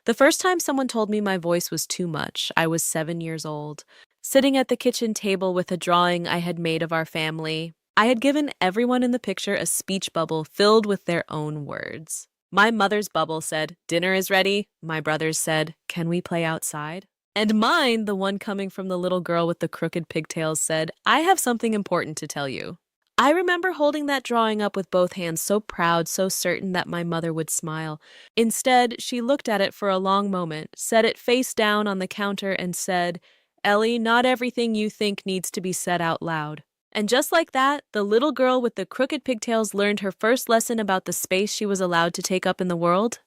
The first time someone told me my voice was too much, I was 7 years old, sitting at the kitchen table with a drawing I had made of our family. I had given everyone in the picture a speech bubble filled with their own words. My mother's bubble said, "Dinner is ready." My brother's said, "Can we play outside?" And mine, the one coming from the little girl with the crooked pigtails, said, "I have something important to tell you." I remember holding that drawing up with both hands, so proud, so certain that my mother would smile. Instead, she looked at it for a long moment, set it face down on the counter, and said, "Ellie, not everything you think needs to be said out loud." And just like that, the little girl with the crooked pigtails learned her first lesson about the space she was allowed to take up in the world.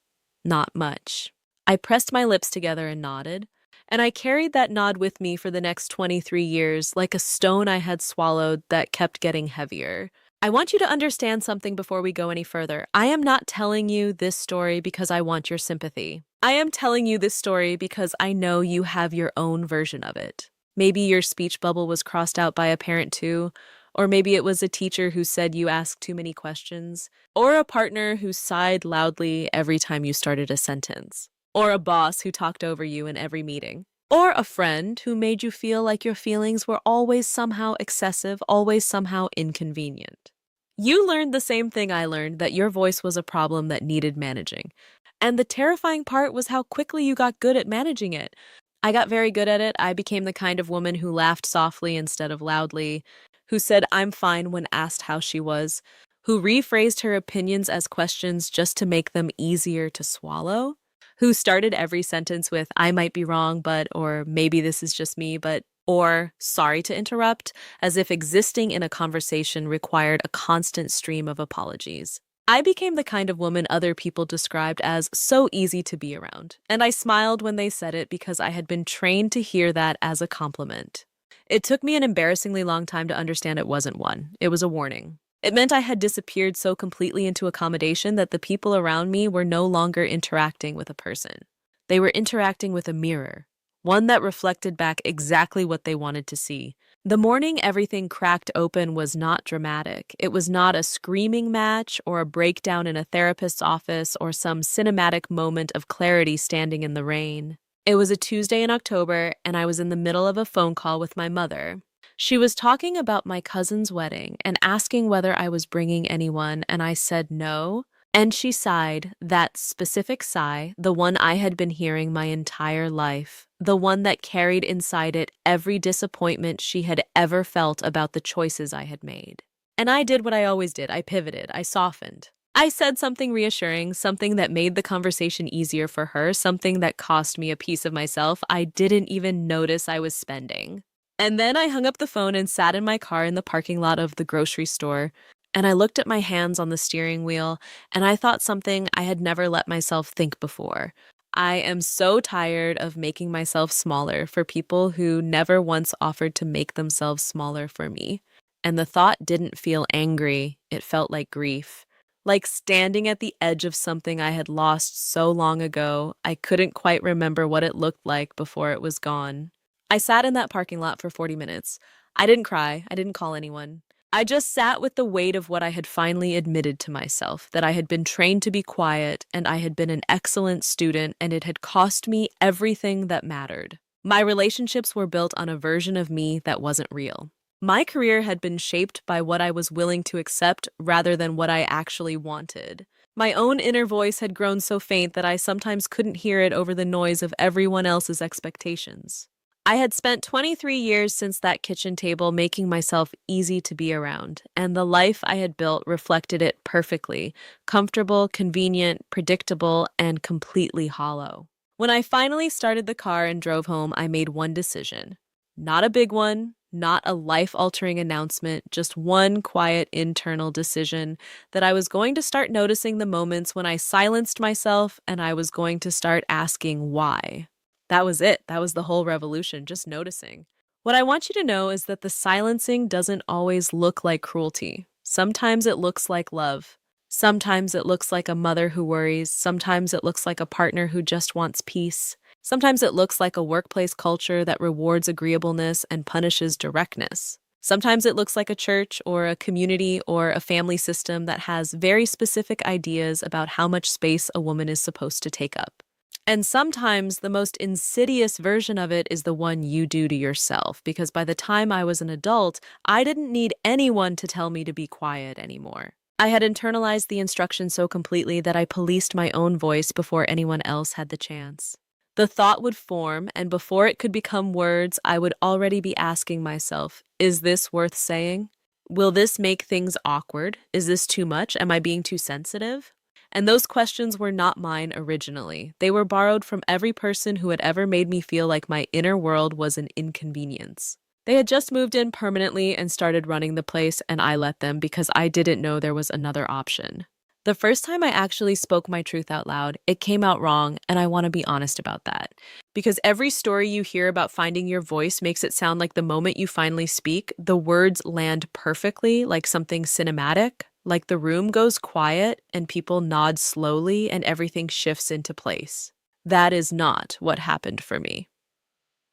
Not much. I pressed my lips together and nodded, and I carried that nod with me for the next 23 years, like a stone I had swallowed that kept getting heavier. I want you to understand something before we go any further. I am not telling you this story because I want your sympathy. I am telling you this story because I know you have your own version of it. Maybe your speech bubble was crossed out by a parent too, or maybe it was a teacher who said you asked too many questions, or a partner who sighed loudly every time you started a sentence, or a boss who talked over you in every meeting, or a friend who made you feel like your feelings were always somehow excessive, always somehow inconvenient. You learned the same thing I learned, that your voice was a problem that needed managing. And the terrifying part was how quickly you got good at managing it. I got very good at it. I became the kind of woman who laughed softly instead of loudly, who said "I'm fine" when asked how she was, who rephrased her opinions as questions just to make them easier to swallow, who started every sentence with "I might be wrong, but," or "maybe this is just me, but," or "sorry to interrupt," as if existing in a conversation required a constant stream of apologies. I became the kind of woman other people described as so easy to be around, and I smiled when they said it because I had been trained to hear that as a compliment. It took me an embarrassingly long time to understand it wasn't one. It was a warning. It meant I had disappeared so completely into accommodation that the people around me were no longer interacting with a person. They were interacting with a mirror, one that reflected back exactly what they wanted to see. The morning everything cracked open was not dramatic. It was not a screaming match or a breakdown in a therapist's office or some cinematic moment of clarity standing in the rain. It was a Tuesday in October, and I was in the middle of a phone call with my mother. She was talking about my cousin's wedding and asking whether I was bringing anyone, and I said no. And she sighed, that specific sigh, the one I had been hearing my entire life, the one that carried inside it every disappointment she had ever felt about the choices I had made. And I did what I always did. I pivoted. I softened. I said something reassuring, something that made the conversation easier for her, something that cost me a piece of myself I didn't even notice I was spending. And then I hung up the phone and sat in my car in the parking lot of the grocery store. And I looked at my hands on the steering wheel, and I thought something I had never let myself think before. I am so tired of making myself smaller for people who never once offered to make themselves smaller for me. And the thought didn't feel angry, it felt like grief. Like standing at the edge of something I had lost so long ago, I couldn't quite remember what it looked like before it was gone. I sat in that parking lot for 40 minutes. I didn't cry, I didn't call anyone. I just sat with the weight of what I had finally admitted to myself, that I had been trained to be quiet, and I had been an excellent student, and it had cost me everything that mattered. My relationships were built on a version of me that wasn't real. My career had been shaped by what I was willing to accept rather than what I actually wanted. My own inner voice had grown so faint that I sometimes couldn't hear it over the noise of everyone else's expectations. I had spent 23 years since that kitchen table making myself easy to be around, and the life I had built reflected it perfectly: comfortable, convenient, predictable, and completely hollow. When I finally started the car and drove home, I made one decision. Not a big one, not a life-altering announcement, just one quiet internal decision that I was going to start noticing the moments when I silenced myself, and I was going to start asking why. That was it. That was the whole revolution, just noticing. What I want you to know is that the silencing doesn't always look like cruelty. Sometimes it looks like love. Sometimes it looks like a mother who worries. Sometimes it looks like a partner who just wants peace. Sometimes it looks like a workplace culture that rewards agreeableness and punishes directness. Sometimes it looks like a church or a community or a family system that has very specific ideas about how much space a woman is supposed to take up. And sometimes the most insidious version of it is the one you do to yourself, because by the time I was an adult, I didn't need anyone to tell me to be quiet anymore. I had internalized the instruction so completely that I policed my own voice before anyone else had the chance. The thought would form, and before it could become words, I would already be asking myself, is this worth saying? Will this make things awkward? Is this too much? Am I being too sensitive? And those questions were not mine originally. They were borrowed from every person who had ever made me feel like my inner world was an inconvenience. They had just moved in permanently and started running the place, and I let them because I didn't know there was another option. The first time I actually spoke my truth out loud, it came out wrong, and I want to be honest about that. Because every story you hear about finding your voice makes it sound like the moment you finally speak, the words land perfectly, like something cinematic, like the room goes quiet and people nod slowly and everything shifts into place. That is not what happened for me.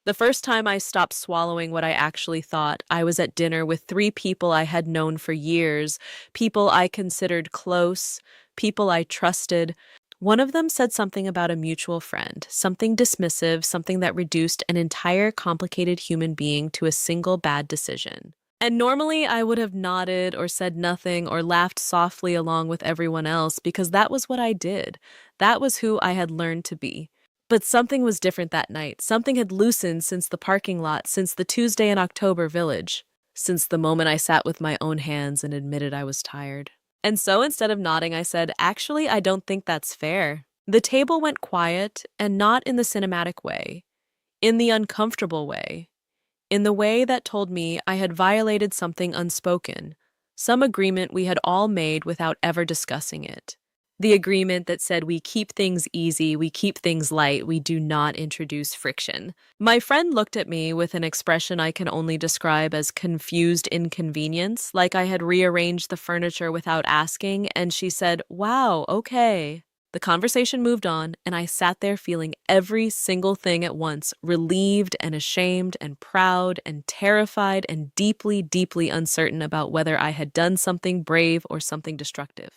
The first time I stopped swallowing what I actually thought, I was at dinner with three people I had known for years, people I considered close, people I trusted. One of them said something about a mutual friend, something dismissive, something that reduced an entire complicated human being to a single bad decision. And normally I would have nodded or said nothing or laughed softly along with everyone else because that was what I did. That was who I had learned to be. But something was different that night. Something had loosened since the parking lot, since the Tuesday in October village, since the moment I sat with my own hands and admitted I was tired. And so instead of nodding, I said, actually, I don't think that's fair. The table went quiet, and not in the cinematic way, in the uncomfortable way, in the way that told me I had violated something unspoken, some agreement we had all made without ever discussing it. The agreement that said we keep things easy, we keep things light, we do not introduce friction. My friend looked at me with an expression I can only describe as confused inconvenience, like I had rearranged the furniture without asking, and she said, "Wow, okay." The conversation moved on, and I sat there feeling every single thing at once, relieved and ashamed and proud and terrified and deeply, deeply uncertain about whether I had done something brave or something destructive.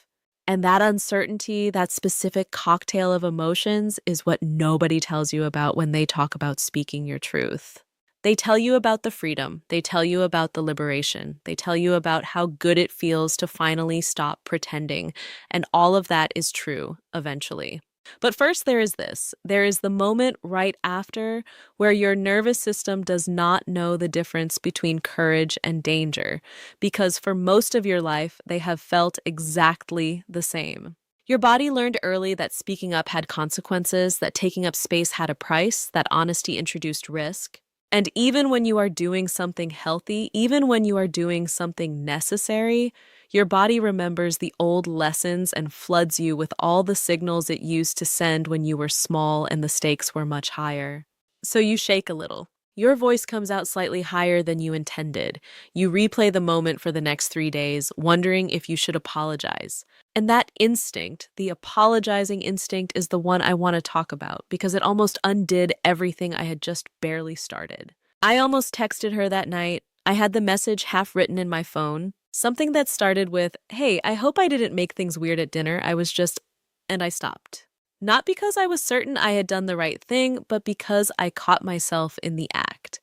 And that uncertainty, that specific cocktail of emotions, is what nobody tells you about when they talk about speaking your truth. They tell you about the freedom. They tell you about the liberation. They tell you about how good it feels to finally stop pretending. And all of that is true eventually. But first, there is this. There is the moment right after where your nervous system does not know the difference between courage and danger, because for most of your life, they have felt exactly the same. Your body learned early that speaking up had consequences, that taking up space had a price, that honesty introduced risk. And even when you are doing something healthy, even when you are doing something necessary, your body remembers the old lessons and floods you with all the signals it used to send when you were small and the stakes were much higher. So you shake a little. Your voice comes out slightly higher than you intended. You replay the moment for the next 3 days, wondering if you should apologize. And that instinct, the apologizing instinct, is the one I want to talk about because it almost undid everything I had just barely started. I almost texted her that night. I had the message half written in my phone, something that started with, "Hey, I hope I didn't make things weird at dinner. I was just," and I stopped. Not because I was certain I had done the right thing, but because I caught myself in the act.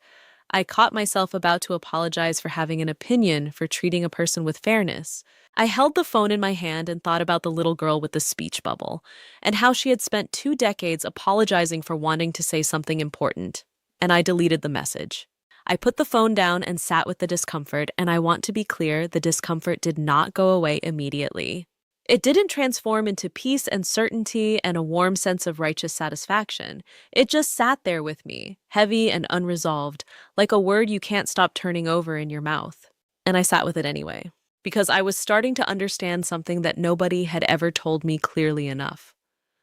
I caught myself about to apologize for having an opinion, for treating a person with fairness. I held the phone in my hand and thought about the little girl with the speech bubble, and how she had spent 2 decades apologizing for wanting to say something important. And I deleted the message. I put the phone down and sat with the discomfort, and I want to be clear, the discomfort did not go away immediately. It didn't transform into peace and certainty and a warm sense of righteous satisfaction. It just sat there with me, heavy and unresolved, like a word you can't stop turning over in your mouth. And I sat with it anyway, because I was starting to understand something that nobody had ever told me clearly enough.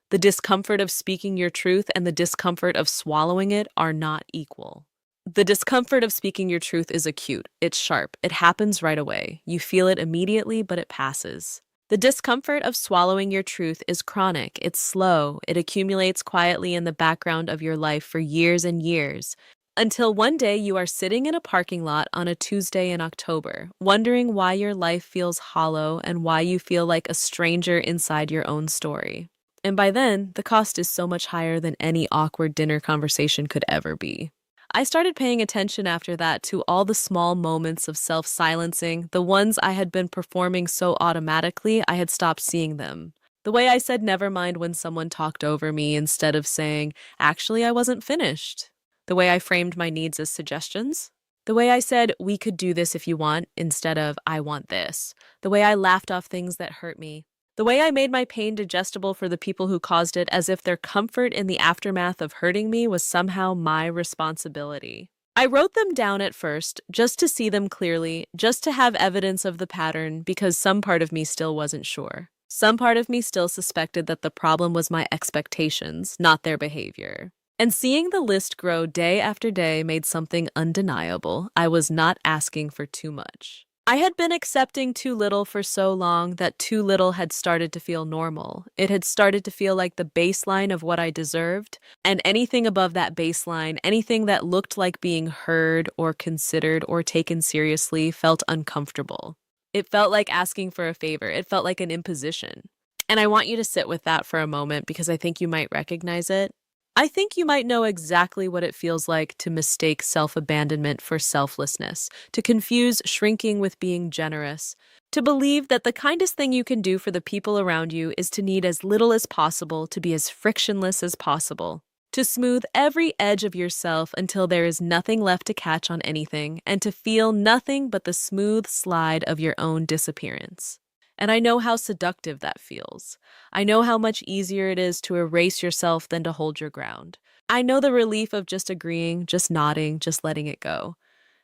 The discomfort of speaking your truth and the discomfort of swallowing it are not equal. The discomfort of speaking your truth is acute. It's sharp. It happens right away. You feel it immediately, but it passes. The discomfort of swallowing your truth is chronic. It's slow. It accumulates quietly in the background of your life for years and years, until one day you are sitting in a parking lot on a Tuesday in October, wondering why your life feels hollow and why you feel like a stranger inside your own story. And by then, the cost is so much higher than any awkward dinner conversation could ever be. I started paying attention after that to all the small moments of self silencing, the ones I had been performing so automatically I had stopped seeing them. The way I said never mind when someone talked over me instead of saying, actually, I wasn't finished. The way I framed my needs as suggestions. The way I said, we could do this if you want, instead of, I want this. The way I laughed off things that hurt me. The way I made my pain digestible for the people who caused it, as if their comfort in the aftermath of hurting me was somehow my responsibility. I wrote them down at first, just to see them clearly, just to have evidence of the pattern, because some part of me still wasn't sure. Some part of me still suspected that the problem was my expectations, not their behavior. And seeing the list grow day after day made something undeniable. I was not asking for too much. I had been accepting too little for so long that too little had started to feel normal. It had started to feel like the baseline of what I deserved, and anything above that baseline, anything that looked like being heard or considered or taken seriously, felt uncomfortable. It felt like asking for a favor. It felt like an imposition. And I want you to sit with that for a moment because I think you might recognize it. I think you might know exactly what it feels like to mistake self-abandonment for selflessness, to confuse shrinking with being generous, to believe that the kindest thing you can do for the people around you is to need as little as possible, to be as frictionless as possible, to smooth every edge of yourself until there is nothing left to catch on anything, and to feel nothing but the smooth slide of your own disappearance. And I know how seductive that feels. I know how much easier it is to erase yourself than to hold your ground. I know the relief of just agreeing, just nodding, just letting it go.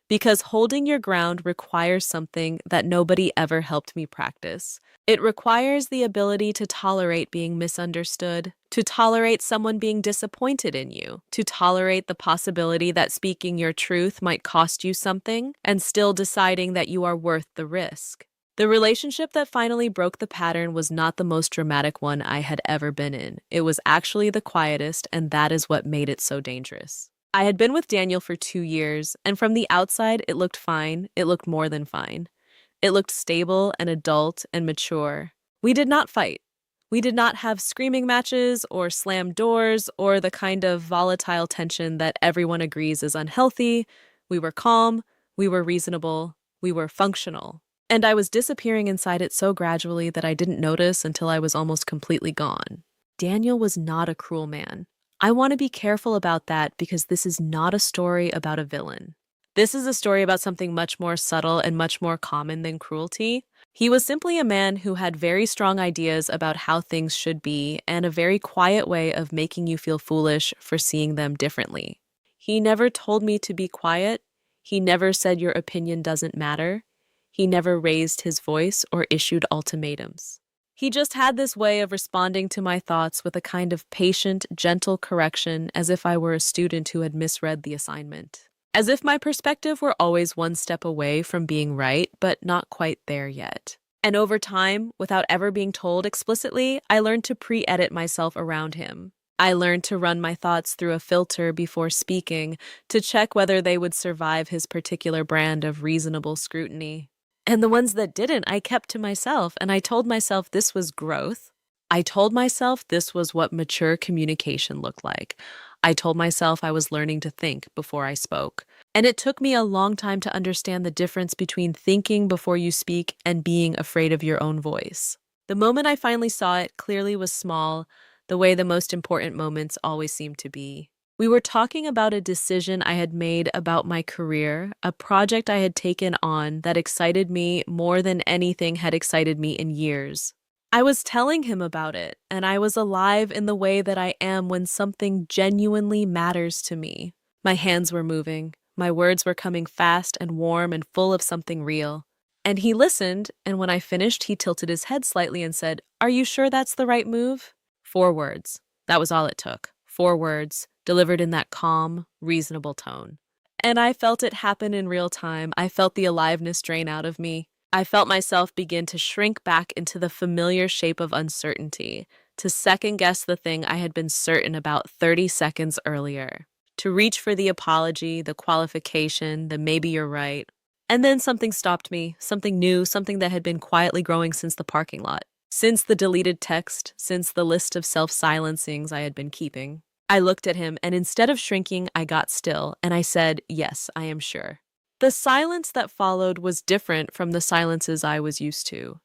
Because holding your ground requires something that nobody ever helped me practice. It requires the ability to tolerate being misunderstood, to tolerate someone being disappointed in you, to tolerate the possibility that speaking your truth might cost you something, and still deciding that you are worth the risk. The relationship that finally broke the pattern was not the most dramatic one I had ever been in. It was actually the quietest, and that is what made it so dangerous. I had been with Daniel for 2 years, and from the outside, it looked fine. It looked more than fine. It looked stable and adult and mature. We did not fight. We did not have screaming matches or slammed doors or the kind of volatile tension that everyone agrees is unhealthy. We were calm. We were reasonable. We were functional. And I was disappearing inside it so gradually that I didn't notice until I was almost completely gone. Daniel was not a cruel man. I want to be careful about that because this is not a story about a villain. This is a story about something much more subtle and much more common than cruelty. He was simply a man who had very strong ideas about how things should be and a very quiet way of making you feel foolish for seeing them differently. He never told me to be quiet. He never said your opinion doesn't matter. He never raised his voice or issued ultimatums. He just had this way of responding to my thoughts with a kind of patient, gentle correction as if I were a student who had misread the assignment. As if my perspective were always one step away from being right, but not quite there yet. And over time, without ever being told explicitly, I learned to pre-edit myself around him. I learned to run my thoughts through a filter before speaking, to check whether they would survive his particular brand of reasonable scrutiny. And the ones that didn't, I kept to myself, and I told myself this was growth. I told myself this was what mature communication looked like. I told myself I was learning to think before I spoke. And it took me a long time to understand the difference between thinking before you speak and being afraid of your own voice. The moment I finally saw it clearly was small, the way the most important moments always seem to be. We were talking about a decision I had made about my career, a project I had taken on that excited me more than anything had excited me in years. I was telling him about it, and I was alive in the way that I am when something genuinely matters to me. My hands were moving, my words were coming fast and warm and full of something real. And he listened, and when I finished, he tilted his head slightly and said, "Are you sure that's the right move?" 4 words. That was all it took. 4 words, delivered in that calm, reasonable tone. And I felt it happen in real time. I felt the aliveness drain out of me. I felt myself begin to shrink back into the familiar shape of uncertainty, to second-guess the thing I had been certain about 30 seconds earlier, to reach for the apology, the qualification, the maybe you're right. And then something stopped me, something new, something that had been quietly growing since the parking lot. Since the deleted text, since the list of self silencings I had been keeping. I looked at him, and instead of shrinking, I got still, and I said, "Yes, I am sure." The silence that followed was different from the silences I was used to.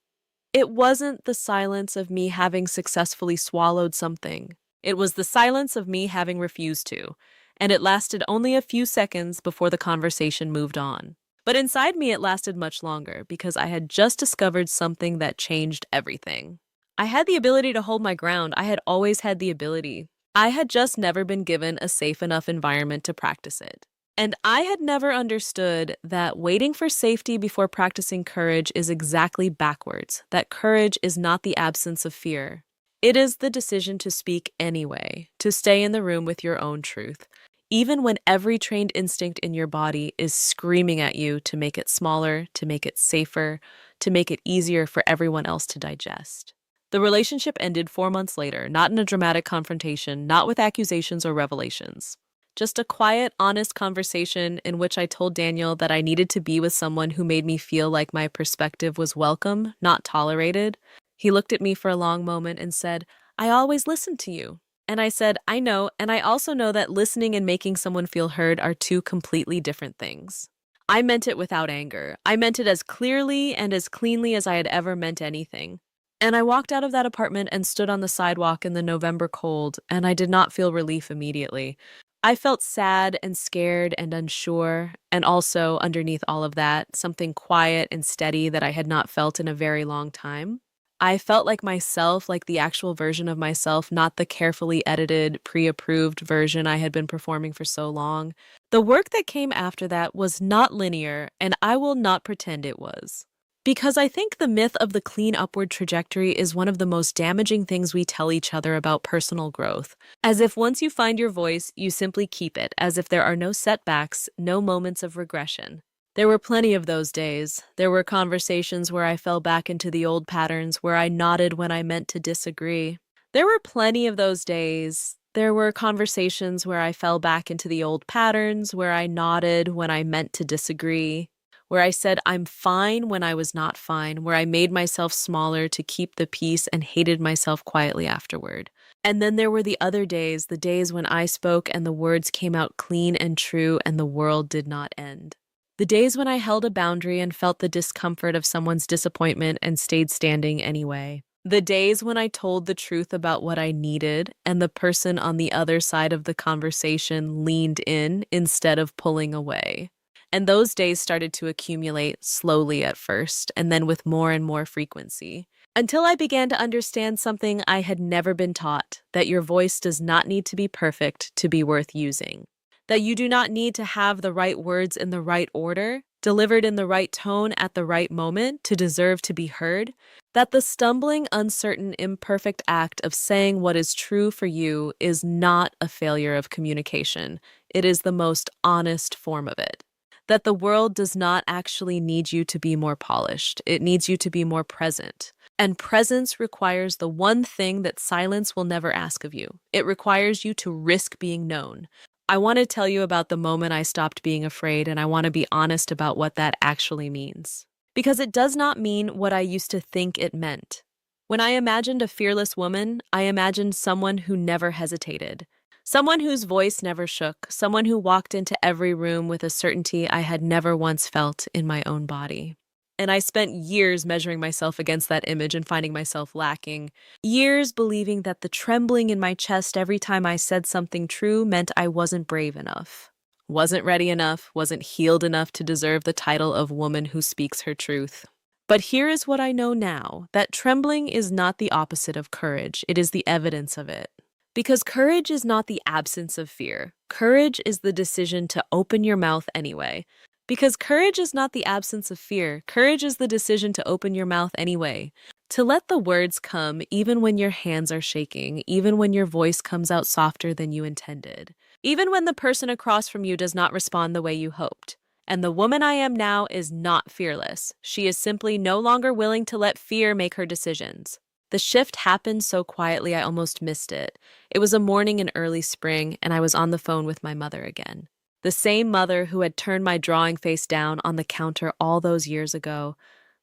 It wasn't the silence of me having successfully swallowed something. It was the silence of me having refused to, and it lasted only a few seconds before the conversation moved on. But inside me, it lasted much longer because I had just discovered something that changed everything. I had the ability to hold my ground. I had always had the ability. I had just never been given a safe enough environment to practice it. And I had never understood that waiting for safety before practicing courage is exactly backwards, that courage is not the absence of fear. It is the decision to speak anyway, to stay in the room with your own truth, even when every trained instinct in your body is screaming at you to make it smaller, to make it safer, to make it easier for everyone else to digest. The relationship ended 4 months later, not in a dramatic confrontation, not with accusations or revelations. Just a quiet, honest conversation in which I told Daniel that I needed to be with someone who made me feel like my perspective was welcome, not tolerated. He looked at me for a long moment and said, "I always listened to you." And I said, "I know, and I also know that listening and making someone feel heard are two completely different things." I meant it without anger. I meant it as clearly and as cleanly as I had ever meant anything. And I walked out of that apartment and stood on the sidewalk in the November cold, and I did not feel relief immediately. I felt sad and scared and unsure, and also, underneath all of that, something quiet and steady that I had not felt in a very long time. I felt like myself, like the actual version of myself, not the carefully edited, pre approved version I had been performing for so long. The work that came after that was not linear, and I will not pretend it was. Because I think the myth of the clean upward trajectory is one of the most damaging things we tell each other about personal growth. As if once you find your voice, you simply keep it, as if there are no setbacks, no moments of regression. There were plenty of those days. There were conversations where I fell back into the old patterns, where I nodded when I meant to disagree. There were plenty of those days. There were conversations where I fell back into the old patterns, where I nodded when I meant to disagree, where I said I'm fine when I was not fine, where I made myself smaller to keep the peace and hated myself quietly afterward. And then there were the other days, the days when I spoke and the words came out clean and true and the world did not end. The days when I held a boundary and felt the discomfort of someone's disappointment and stayed standing anyway. The days when I told the truth about what I needed and the person on the other side of the conversation leaned in instead of pulling away. And those days started to accumulate slowly at first, and then with more and more frequency, until I began to understand something I had never been taught, that your voice does not need to be perfect to be worth using, that you do not need to have the right words in the right order, delivered in the right tone at the right moment to deserve to be heard, that the stumbling, uncertain, imperfect act of saying what is true for you is not a failure of communication. It is the most honest form of it. That the world does not actually need you to be more polished. It needs you to be more present. And presence requires the one thing that silence will never ask of you. It requires you to risk being known. I want to tell you about the moment I stopped being afraid, and I want to be honest about what that actually means. Because it does not mean what I used to think it meant. When I imagined a fearless woman, I imagined someone who never hesitated. Someone whose voice never shook, someone who walked into every room with a certainty I had never once felt in my own body. And I spent years measuring myself against that image and finding myself lacking. Years believing that the trembling in my chest every time I said something true meant I wasn't brave enough, wasn't ready enough, wasn't healed enough to deserve the title of woman who speaks her truth. But here is what I know now, that trembling is not the opposite of courage, it is the evidence of it. Because courage is not the absence of fear. Courage is the decision to open your mouth anyway. Because courage is not the absence of fear. Courage is the decision to open your mouth anyway. To let the words come even when your hands are shaking, even when your voice comes out softer than you intended, even when the person across from you does not respond the way you hoped. And the woman I am now is not fearless. She is simply no longer willing to let fear make her decisions. The shift happened so quietly I almost missed it. It was a morning in early spring, and I was on the phone with my mother again. The same mother who had turned my drawing face down on the counter all those years ago.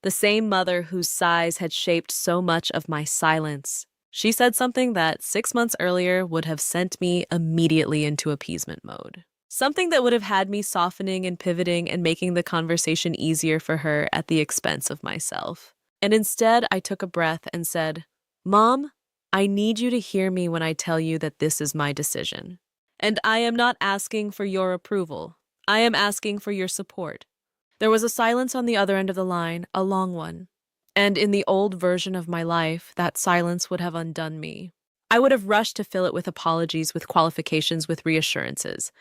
The same mother whose sighs had shaped so much of my silence. She said something that 6 months earlier would have sent me immediately into appeasement mode. Something that would have had me softening and pivoting and making the conversation easier for her at the expense of myself. And instead, I took a breath and said, "Mom, I need you to hear me when I tell you that this is my decision. And I am not asking for your approval. I am asking for your support." There was a silence on the other end of the line, a long one. And in the old version of my life, that silence would have undone me. I would have rushed to fill it with apologies, with qualifications, with reassurances.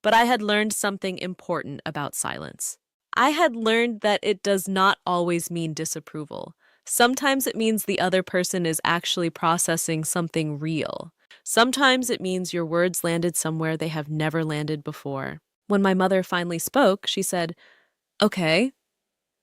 But I had learned something important about silence. I had learned that it does not always mean disapproval. Sometimes it means the other person is actually processing something real. Sometimes it means your words landed somewhere they have never landed before. When my mother finally spoke, she said, "Okay."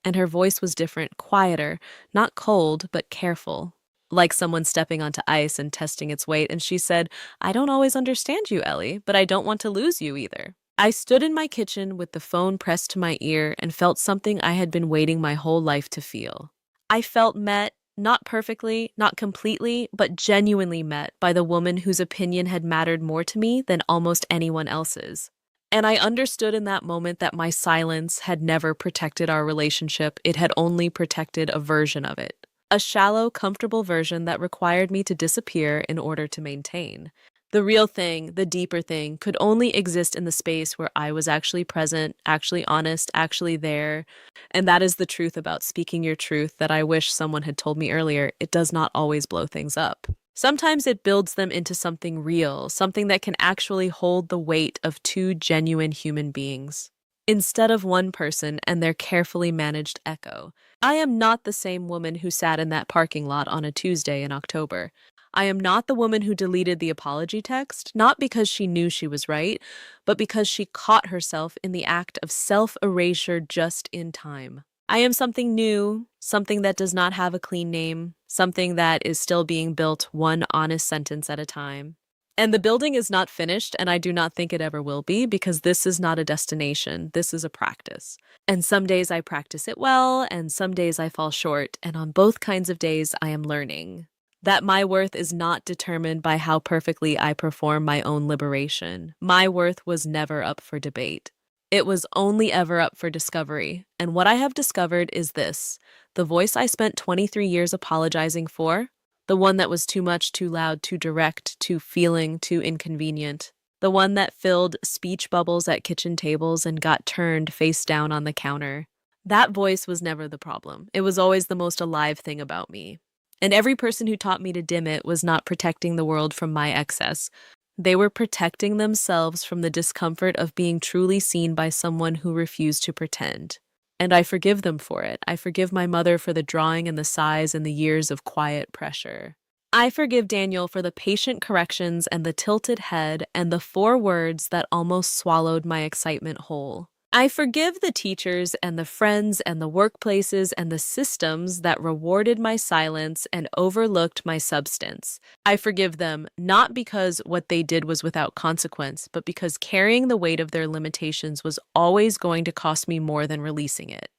And her voice was different, quieter, not cold, but careful, like someone stepping onto ice and testing its weight. And she said, "I don't always understand you, Ellie, but I don't want to lose you either." I stood in my kitchen with the phone pressed to my ear and felt something I had been waiting my whole life to feel. I felt met, not perfectly, not completely, but genuinely met by the woman whose opinion had mattered more to me than almost anyone else's. And I understood in that moment that my silence had never protected our relationship. It had only protected a version of it. A shallow, comfortable version that required me to disappear in order to maintain. The real thing, the deeper thing, could only exist in the space where I was actually present, actually honest, actually there. And that is the truth about speaking your truth that I wish someone had told me earlier. It does not always blow things up. Sometimes it builds them into something real, something that can actually hold the weight of two genuine human beings, instead of one person and their carefully managed echo. I am not the same woman who sat in that parking lot on a Tuesday in October. I am not the woman who deleted the apology text, not because she knew she was right, but because she caught herself in the act of self-erasure just in time. I am something new, something that does not have a clean name, something that is still being built one honest sentence at a time. And the building is not finished, and I do not think it ever will be, because this is not a destination, this is a practice. And some days I practice it well, and some days I fall short, and on both kinds of days I am learning that my worth is not determined by how perfectly I perform my own liberation. My worth was never up for debate. It was only ever up for discovery. And what I have discovered is this: the voice I spent 23 years apologizing for, the one that was too much, too loud, too direct, too feeling, too inconvenient, the one that filled speech bubbles at kitchen tables and got turned face down on the counter. That voice was never the problem. It was always the most alive thing about me. And every person who taught me to dim it was not protecting the world from my excess. They were protecting themselves from the discomfort of being truly seen by someone who refused to pretend. And I forgive them for it. I forgive my mother for the drawing and the sighs and the years of quiet pressure. I forgive Daniel for the patient corrections and the tilted head and the 4 words that almost swallowed my excitement whole. I forgive the teachers and the friends and the workplaces and the systems that rewarded my silence and overlooked my substance. I forgive them not because what they did was without consequence, but because carrying the weight of their limitations was always going to cost me more than releasing it.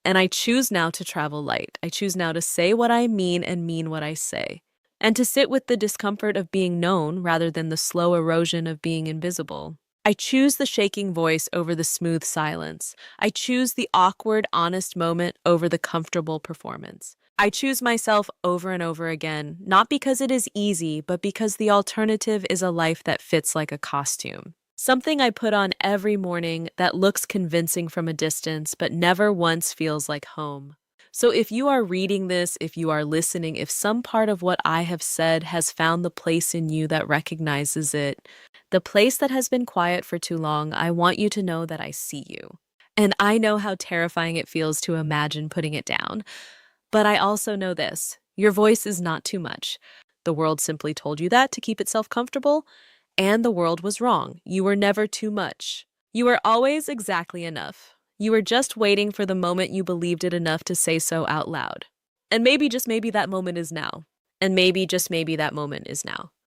And I choose now to travel light. I choose now to say what I mean and mean what I say, and to sit with the discomfort of being known rather than the slow erosion of being invisible. I choose the shaking voice over the smooth silence. I choose the awkward, honest moment over the comfortable performance. I choose myself over and over again, not because it is easy, but because the alternative is a life that fits like a costume. Something I put on every morning that looks convincing from a distance, but never once feels like home. So if you are reading this, if you are listening, if some part of what I have said has found the place in you that recognizes it, the place that has been quiet for too long, I want you to know that I see you. And I know how terrifying it feels to imagine putting it down. But I also know this: your voice is not too much. The world simply told you that to keep itself comfortable, and the world was wrong. You were never too much. You were always exactly enough. You were just waiting for the moment you believed it enough to say so out loud. And maybe, just maybe, that moment is now. And maybe, just maybe, that moment is now.